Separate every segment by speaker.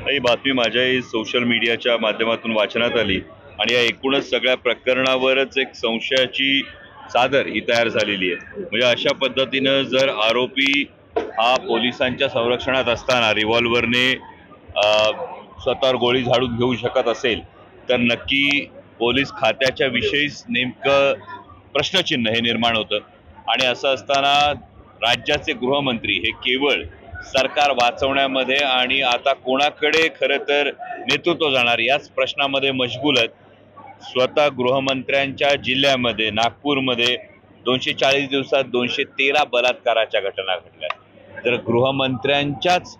Speaker 1: ही बातमी माझ्याही सोशल मीडियाच्या माध्यमातून वाचनात आली आणि या एकूणच सगळ्या प्रकरणावरच एक संशयाची चादर ही तयार झालेली आहे। म्हणजे अशा पद्धतीनं जर आरोपी हा पोलिसांच्या संरक्षणात असताना रिव्हॉल्वरने स्वतःवर गोळी झाडून घेऊ शकत असेल तर नक्की पोलीस खात्याच्या विषयीच नेमकं प्रश्नचिन्ह हे निर्माण होतं। आणि असं असताना राज्याचे गृहमंत्री हे केवळ सरकार वाचवण्यामध्ये आणि आता कोणाकडे खरं तर नेतृत्व जाणार याच प्रश्नामध्ये मशगूल आहेत। स्वतः गृहमंत्र्यांच्या जिल्ह्यामध्ये नागपूरमध्ये 240 दिवसात 213 बलात्काराच्या घटना घडल्या। तर गृहमंत्र्यांच्याच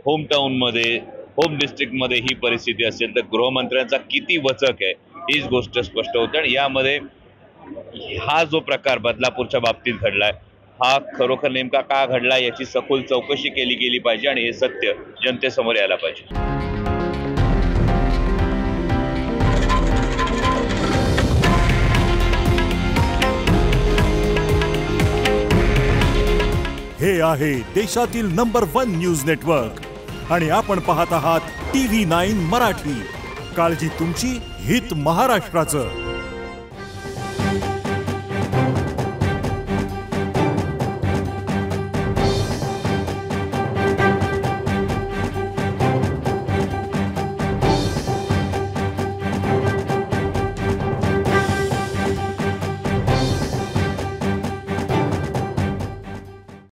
Speaker 1: होमटाऊनमध्ये होम डिस्ट्रिक्टमध्ये ही परिस्थिती असेल तर गृहमंत्र्यांचा किती वचक आहे हीच गोष्ट स्पष्ट होते। आणि यामध्ये हा जो प्रकार बदलापूरच्या बाबतीत घडलाय हा खरोखर नेमका का घडला याची सखोल चौकशी केली गेली पाहिजे आणि हे सत्य जनतेसमोर यायला पाहिजे।
Speaker 2: हे आहे देशातील नंबर 1 न्यूज नेटवर्क आणि आपण पाहत आहात TV9 मराठी। काळजी तुमची, हित महाराष्ट्राचं।